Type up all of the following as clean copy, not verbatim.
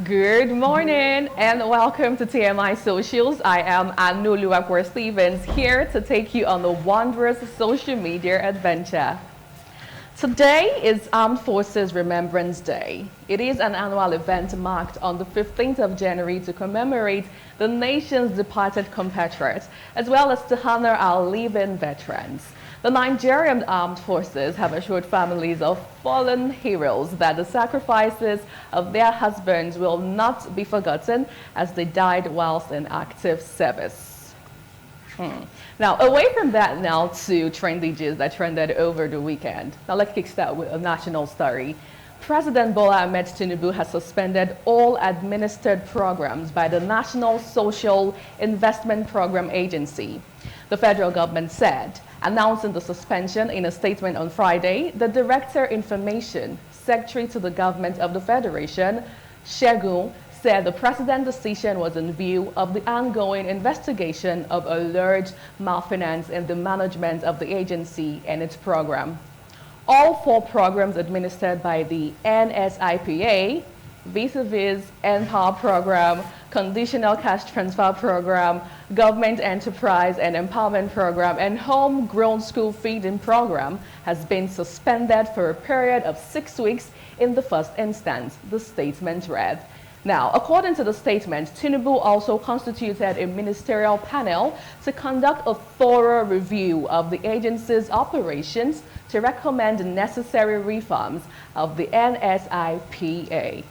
Good morning and welcome to TMI Socials. I am Anu Stevens here to take you on the wondrous social media adventure. Today is Armed Forces Remembrance Day. It is an annual event marked on the 15th of January to commemorate the nation's departed compatriots, as well as to honor our living veterans. The Nigerian Armed Forces have assured families of fallen heroes that the sacrifices of their husbands will not be forgotten as they died whilst in active service. Now, away from that now to trendy gist that trended over the weekend. Now, let's kickstart with a national story. President Bola Ahmed Tinubu has suspended all administered programs by the National Social Investment Program Agency. The federal government said, announcing the suspension in a statement on Friday, the Director Information Secretary to the Government of the Federation, Segun, said the president's decision was in view of the ongoing investigation of alleged malfeasance in the management of the agency and its program. All four programs administered by the NSIPA, vis-a-vis Empower Program, Conditional Cash Transfer Program, Government Enterprise and Empowerment Program, and Homegrown School Feeding Program has been suspended for a period of 6 weeks in the first instance, the statement read. Now, according to the statement, Tinubu also constituted a ministerial panel to conduct a thorough review of the agency's operations to recommend necessary reforms of the NSIPA.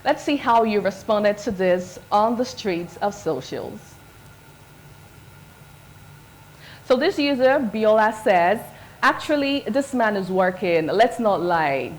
Let's see how you responded to this on the streets of socials. So this user, Bola, says, actually, this man is working. Let's not lie.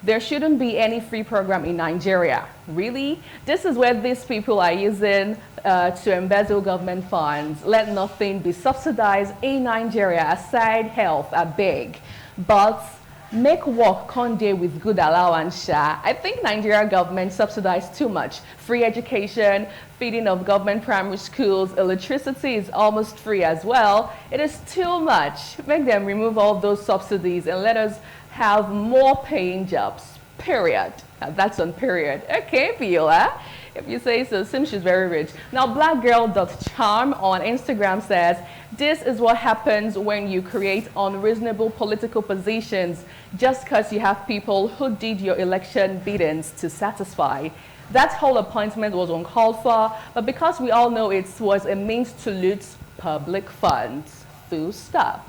There shouldn't be any free program in Nigeria. Really? This is where these people are using to embezzle government funds. Let nothing be subsidized in Nigeria aside health, I beg. But make work conde with good allowance. I think Nigeria government subsidized too much. Free education, feeding of government primary schools, electricity is almost free as well. It is too much. Make them remove all those subsidies and let us have more paying jobs, period. Now, that's on period. Okay, Viola, if you say so, seems she's very rich. Now, blackgirl.charm on Instagram says, this is what happens when you create unreasonable political positions just because you have people who did your election biddings to satisfy. That whole appointment was uncalled for, but because we all know it was a means to loot public funds. Full stop.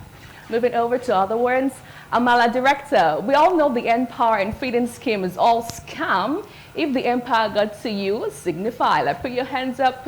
Moving over to other ones. Amala Director, we all know the Empower and feeding scheme is all scam. If the Empower got to you, signify. Like put your hands up,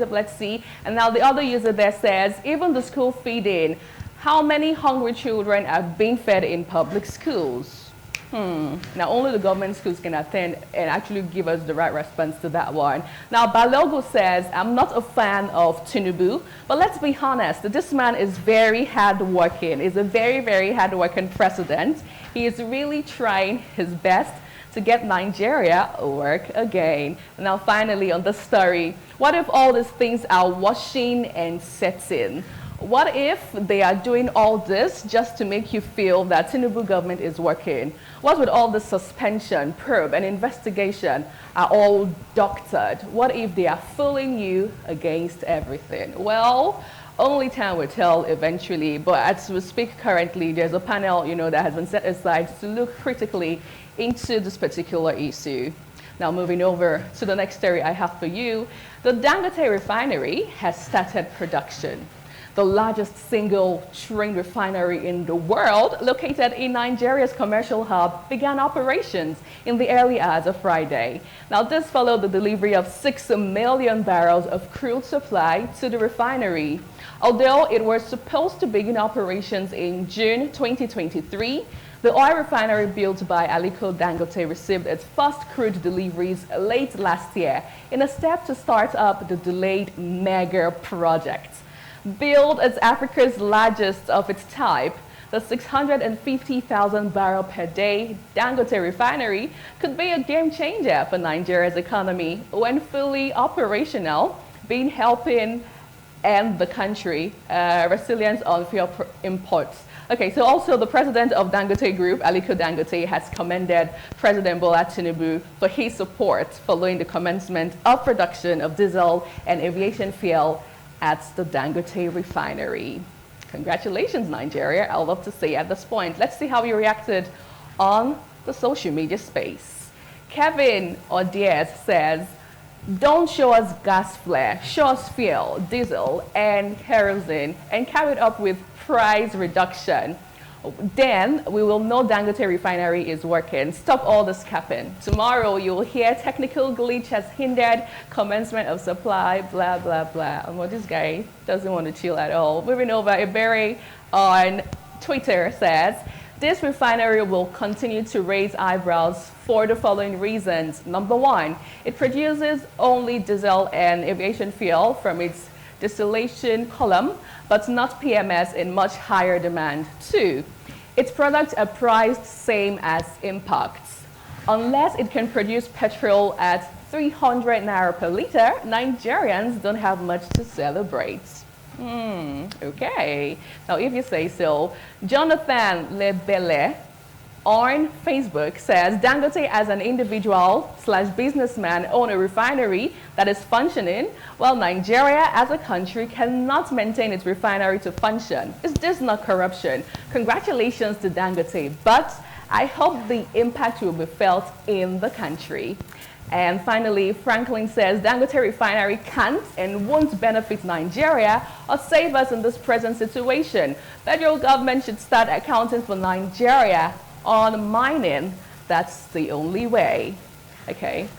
let's see. And now the other user there says, even the school feeding, how many hungry children are being fed in public schools? Now only the government schools can attend and actually give us the right response to that one. Now Balogo says, I'm not a fan of Tinubu, but let's be honest, this man is very hardworking. He's a very, very hardworking president. He is really trying his best to get Nigeria work again. Now finally on the story, what if all these things are washing and setting? What if they are doing all this just to make you feel that Tinubu government is working? What with all the suspension, probe, and investigation are all doctored? What if they are fooling you against everything? Well, only time will tell eventually, but as we speak currently, there's a panel, that has been set aside to look critically into this particular issue. Now moving over to the next story I have for you, the Dangote Refinery has started production. The largest single train refinery in the world, located in Nigeria's commercial hub, began operations in the early hours of Friday. Now, this followed the delivery of 6 million barrels of crude supply to the refinery. Although it was supposed to begin operations in June 2023, the oil refinery built by Aliko Dangote received its first crude deliveries late last year in a step to start up the delayed mega project. Billed as Africa's largest of its type, the 650,000 barrel per day Dangote Refinery could be a game changer for Nigeria's economy when fully operational, helping end the country resilience on fuel imports Okay, so also the president of Dangote Group, Aliko Dangote, has commended President Bola Tinubu for his support following the commencement of production of diesel and aviation fuel at the Dangote Refinery. Congratulations, Nigeria, I love to say at this point. Let's see how you reacted on the social media space. Kevin Odiez says, don't show us gas flare, show us fuel, diesel, and kerosene, and carry it up with price reduction. Then we will know Dangote Refinery is working. Stop all the capping. Tomorrow you will hear technical glitch has hindered commencement of supply, blah, blah, blah. And what this guy doesn't want to chill at all. Moving over, Iberi on Twitter says, this refinery will continue to raise eyebrows for the following reasons. Number one, it produces only diesel and aviation fuel from its distillation column, but not PMS in much higher demand. Two, its products are priced same as imports. Unless it can produce petrol at 300 naira per liter, Nigerians don't have much to celebrate. Okay. Now, if you say so, Jonathan Lebele on Facebook says, Dangote as an individual / businessman own a refinery that is functioning, while Nigeria as a country cannot maintain its refinery to function. Is this not corruption? Congratulations to Dangote, but I hope the impact will be felt in the country. And finally, Franklin says, Dangote Refinery can't and won't benefit Nigeria or save us in this present situation. Federal government should start accounting for Nigeria on mining. That's the only way. Okay.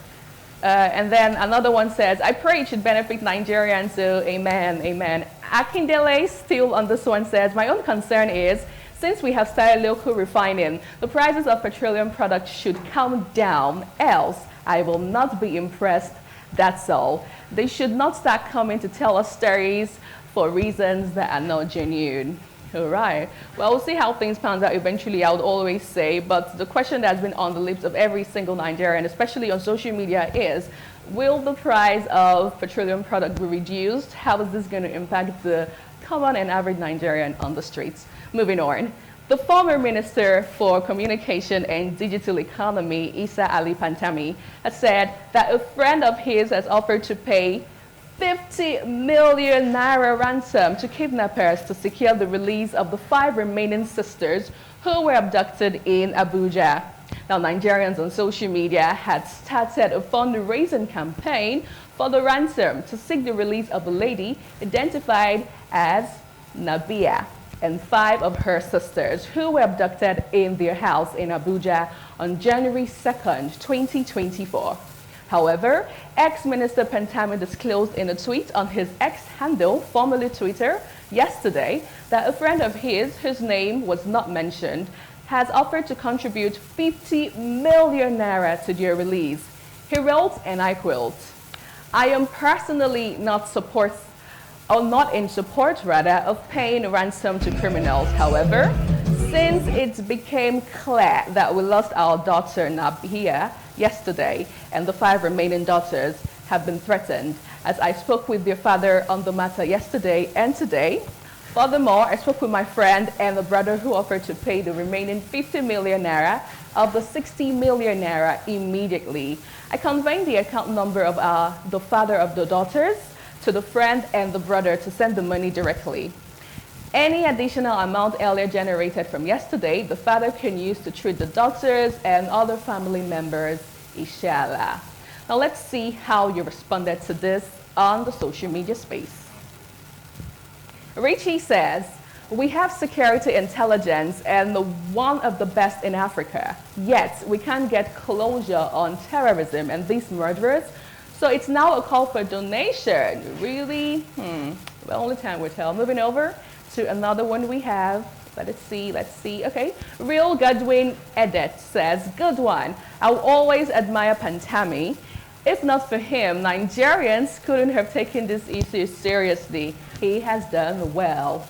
And then another one says, I pray it should benefit Nigerians, so amen, amen. Akindele still on this one says, my own concern is, since we have started local refining, the prices of petroleum products should come down, else I will not be impressed, that's all. They should not start coming to tell us stories for reasons that are not genuine. All right. Well, we'll see how things pan out eventually, I would always say. But the question that's been on the lips of every single Nigerian, especially on social media, is, will the price of petroleum product be reduced? How is this going to impact the common and average Nigerian on the streets? Moving on. The former Minister for Communication and Digital Economy, Isa Ali Pantami, has said that a friend of his has offered to pay 50 million naira ransom to kidnappers to secure the release of the 5 remaining sisters who were abducted in Abuja. Now, Nigerians on social media had started a fundraising campaign for the ransom to seek the release of a lady identified as Nabia and 5 of her sisters who were abducted in their house in Abuja on January 2nd, 2024. However, ex-Minister Pantami disclosed in a tweet on his X handle, formerly Twitter, yesterday that a friend of his, whose name was not mentioned, has offered to contribute 50 million naira to their release. He wrote, and I quote, I am personally not in support of paying ransom to criminals. However, since it became clear that we lost our daughter Nabia yesterday and the 5 remaining daughters have been threatened, as I spoke with their father on the matter yesterday and today. Furthermore, I spoke with my friend and the brother who offered to pay the remaining 50 million naira of the 60 million naira immediately. I conveyed the account number of the father of the daughters to the friend and the brother to send the money directly. Any additional amount earlier generated from yesterday, the father can use to treat the daughters and other family members, inshallah. Now let's see how you responded to this on the social media space. Richie says, we have security intelligence and one of the best in Africa, yet we can't get closure on terrorism and these murderers. So it's now a call for donation. Really? Well, only time will tell. Moving over to another one we have. Let's see. Okay. Real Godwin Edet says, good one. I'll always admire Pantami. If not for him, Nigerians couldn't have taken this issue seriously. He has done well.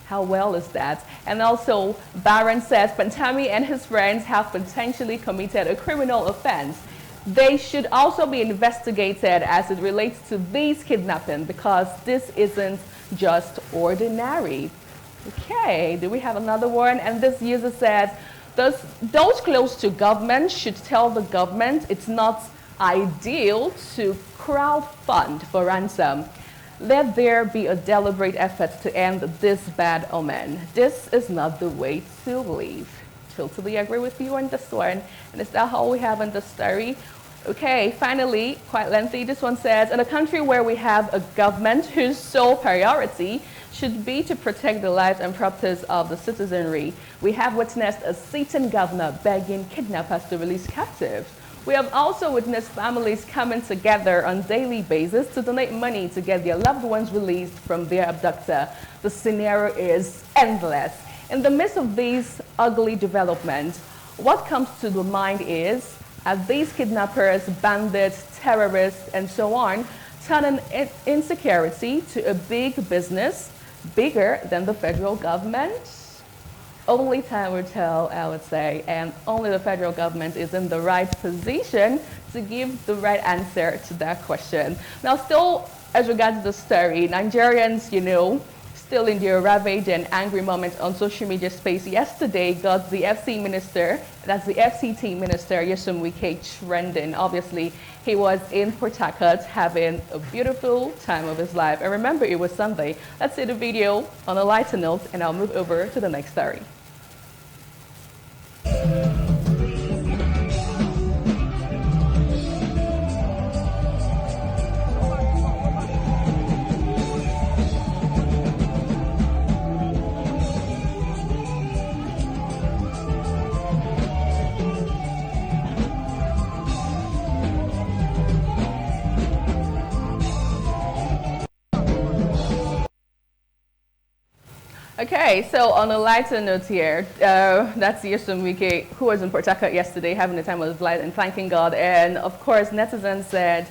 How well is that? And also, Baron says, Pantami and his friends have potentially committed a criminal offense. They should also be investigated as it relates to these kidnapping, because this isn't just ordinary. Okay, do we have another one? And this user says, those close to government should tell the government it's not ideal to crowdfund for ransom. Let there be a deliberate effort to end this bad omen. This is not the way to live. Totally agree with you on this one. And is that all we have on the story? Okay, finally, quite lengthy. This one says, in a country where we have a government whose sole priority should be to protect the lives and properties of the citizenry, we have witnessed a sitting governor begging kidnappers to release captives. We have also witnessed families coming together on a daily basis to donate money to get their loved ones released from their abductor. The scenario is endless. In the midst of these ugly developments, what comes to the mind is, are these kidnappers, bandits, terrorists, and so on, turning insecurity to a big business, bigger than the federal government? Only time will tell, I would say, and only the federal government is in the right position to give the right answer to that question. Now, still, as regards the story, Nigerians, still in their ravaged and angry moment on social media space yesterday got the FC minister, that's the FCT minister, Nyesom Wike, trending. Obviously, he was in Port Harcourt having a beautiful time of his life. And remember, it was Sunday. Let's see the video on a lighter note, and I'll move over to the next story. Okay, so on a lighter note here, that's Nyesom Wike, who was in Port Harcourt yesterday having the time of his life and thanking God. And of course, netizens said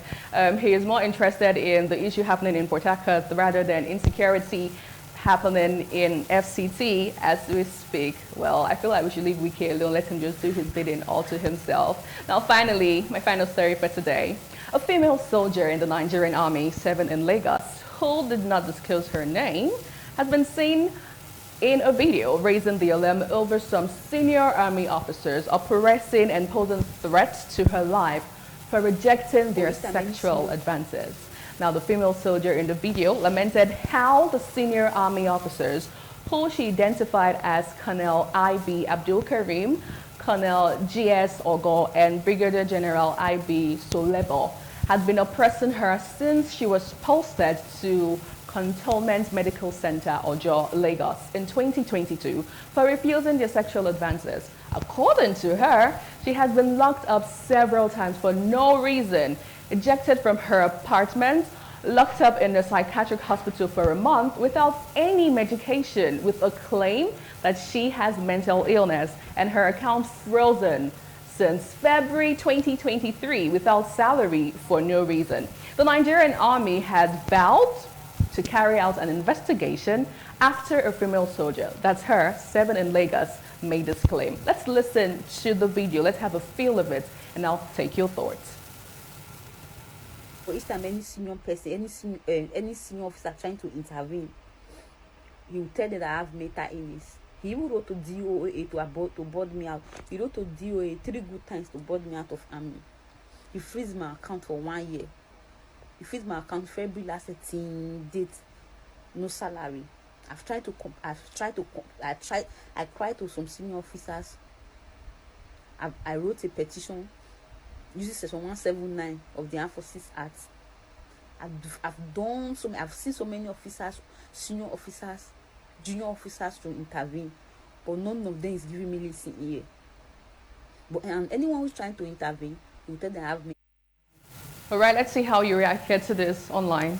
he is more interested in the issue happening in Port Harcourt rather than insecurity happening in FCT as we speak. Well, I feel like we should leave Wike alone, let him just do his bidding all to himself. Now, finally, my final story for today. A female soldier in the Nigerian Army, 7 in Lagos, who did not disclose her name, has been seen in a video raising the alarm over some senior army officers oppressing and posing threats to her life for rejecting their sexual advances. Now, the female soldier in the video lamented how the senior army officers, who she identified as Colonel I.B. Abdul Karim, Colonel G.S. Ogo, and Brigadier General I.B. Solebo, had been oppressing her since she was posted to Cantonment Medical Center, Ojo, Lagos, in 2022 for refusing their sexual advances. According to her, she has been locked up several times for no reason, ejected from her apartment, locked up in a psychiatric hospital for a month without any medication, with a claim that she has mental illness, and her account frozen since February 2023 without salary for no reason. The Nigerian Army had vowed to carry out an investigation after a female soldier, that's her, 7 in Lagos, made this claim. Let's listen to the video, let's have a feel of it, and I'll take your thoughts. For each time any senior person, any senior officer trying to intervene, he will tell them that I have mental illness. He even wrote to DOA to board me out. He wrote to DOA 3 good times to board me out of army. He freezed my account for 1 year. He freezed my account February last 18 date, no salary. I cried to some senior officers. I wrote a petition using section 179 of the Armed Forces Act. I've seen so many officers, senior officers, junior officers to intervene, but none of them is giving me listen here. And anyone who's trying to intervene, will tell them I have me. All right, let's see how you reacted to this online.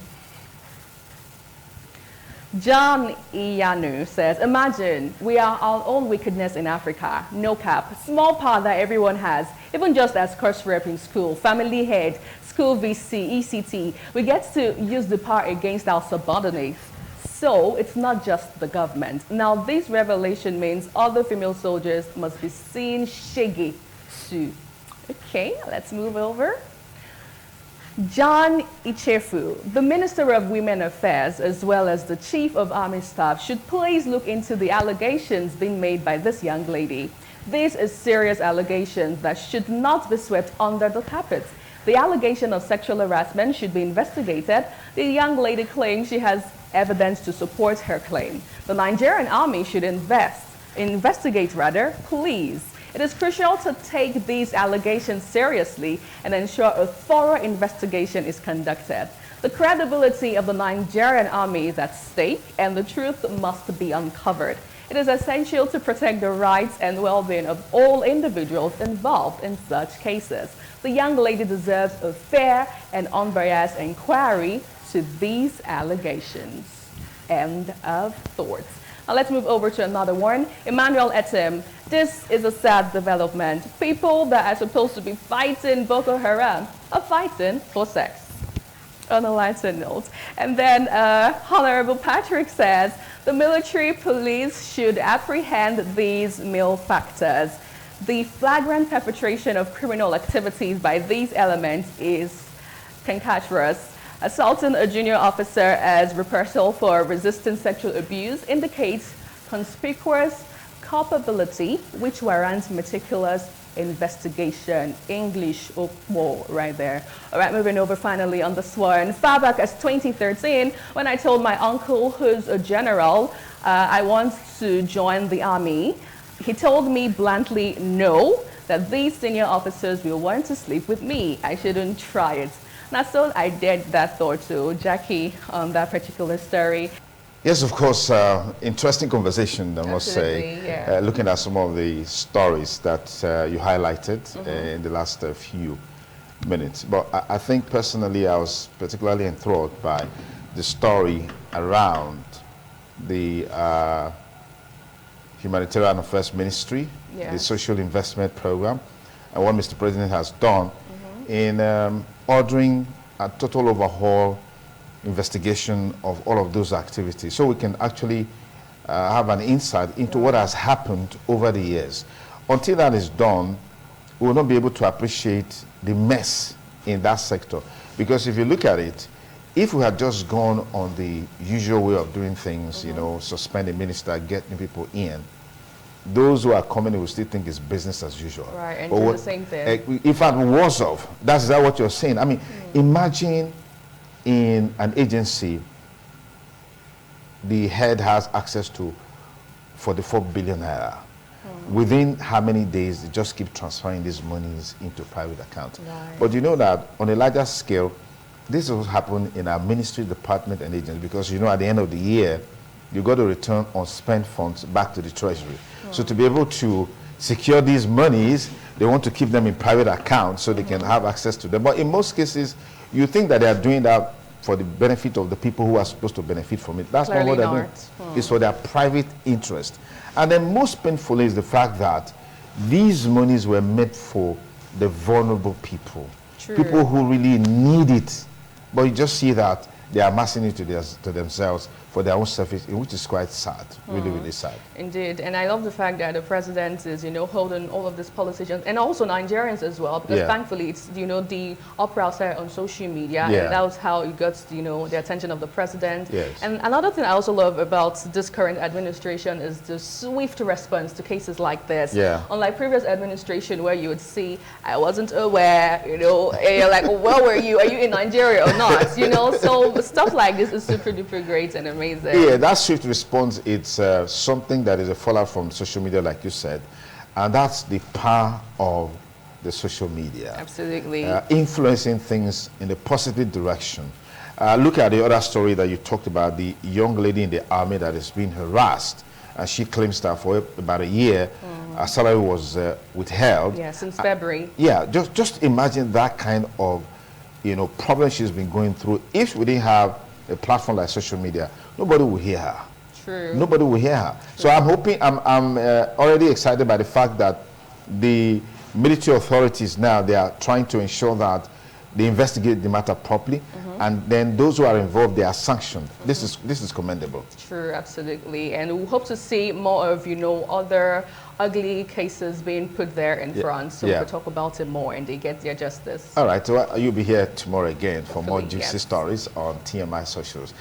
John Iyanu says, imagine we are our own wickedness in Africa. No cap. Small power that everyone has, even just as course rep in school, family head, school VC, ECT. We get to use the power against our subordinates. So it's not just the government. Now, this revelation means other female soldiers must be seen shaggy too. Okay, let's move over. John Ichefu, the Minister of Women Affairs, as well as the Chief of Army Staff, should please look into the allegations being made by this young lady. These are serious allegations that should not be swept under the carpet. The allegation of sexual harassment should be investigated. The young lady claims she has evidence to support her claim. The Nigerian Army should investigate, please. It is crucial to take these allegations seriously and ensure a thorough investigation is conducted. The credibility of the Nigerian Army is at stake, and the truth must be uncovered. It is essential to protect the rights and well-being of all individuals involved in such cases. The young lady deserves a fair and unbiased inquiry to these allegations. End of thoughts. Now let's move over to another one. Emmanuel Etim. This is a sad development. People that are supposed to be fighting Boko Haram are fighting for sex. On a lighter note. And then Honorable Patrick says, the military police should apprehend these malefactors. The flagrant perpetration of criminal activities by these elements is cantankerous. Assaulting a junior officer as reprisal for resisting sexual abuse indicates conspicuous culpability, which warrants meticulous investigation. English wall right there. All right, moving over finally on this one. Far back as 2013, when I told my uncle, who's a general, I want to join the army, he told me bluntly no, that these senior officers will want to sleep with me. I shouldn't try it. Now, so I did that thought too. Jackie, on that particular story. Yes, of course, interesting conversation, I must say, yeah. Looking at some of the stories that you highlighted in the last few minutes. But I think personally, I was particularly enthralled by the story around the Humanitarian Affairs Ministry, the Social Investment Program, and what Mr. President has done in ordering a total overhaul investigation of all of those activities, so we can actually have an insight into what has happened over the years. Until that is done, we will not be able to appreciate the mess in that sector. Because if you look at it, if we had just gone on the usual way of doing things, you know, suspend the minister, get new people in, those who are coming will still think it's business as usual. Right, and do the same thing. In fact, worse of, that's exactly what you're saying. I mean, imagine in an agency, the head has access to 44 billion naira. Within how many days, they just keep transferring these monies into private accounts. Right. But you know that on a larger scale, this will happen in our ministry, department, and agencies, because you know at the end of the year, you got to return unspent funds back to the treasury. So to be able to secure these monies, they want to keep them in private accounts so they can have access to them. But in most cases, you think that they are doing that for the benefit of the people who are supposed to benefit from it. That's not what they're doing. It's for their private interest. And then most painfully is the fact that these monies were meant for the vulnerable people. True. People who really need it. But you just see that they are amassing it to themselves for their own selfish, which is quite sad, really, really sad. Indeed, and I love the fact that the president is, you know, holding all of these politicians and also Nigerians as well, because thankfully it's, you know, the uproar on social media, and that was how it got, you know, the attention of the president. Yes. And another thing I also love about this current administration is the swift response to cases like this. Yeah. Unlike previous administration where you would see, I wasn't aware, you know, and you're like, where were you? Are you in Nigeria or not? You know, so stuff like this is super duper great and amazing. Yeah, that swift response, it's something that is a fallout from social media, like you said, and that's the power of the social media. Absolutely. Influencing things in a positive direction. Look at the other story that you talked about, the young lady in the army that is being harassed, and she claims that for about a year, her salary was withheld. Yeah, since February. Yeah, just imagine that kind of, you know, problem she's been going through. If we didn't have a platform like social media, nobody will hear her. True. Nobody will hear her. True. So I'm hoping, I'm already excited by the fact that the military authorities now, they are trying to ensure that they investigate the matter properly, and then those who are involved, they are sanctioned. This is commendable. True, absolutely. And we hope to see more of, other ugly cases being put there in front, so we can talk about it more and they get their justice. All right, so you'll be here tomorrow again for more juicy stories on TMI Socials.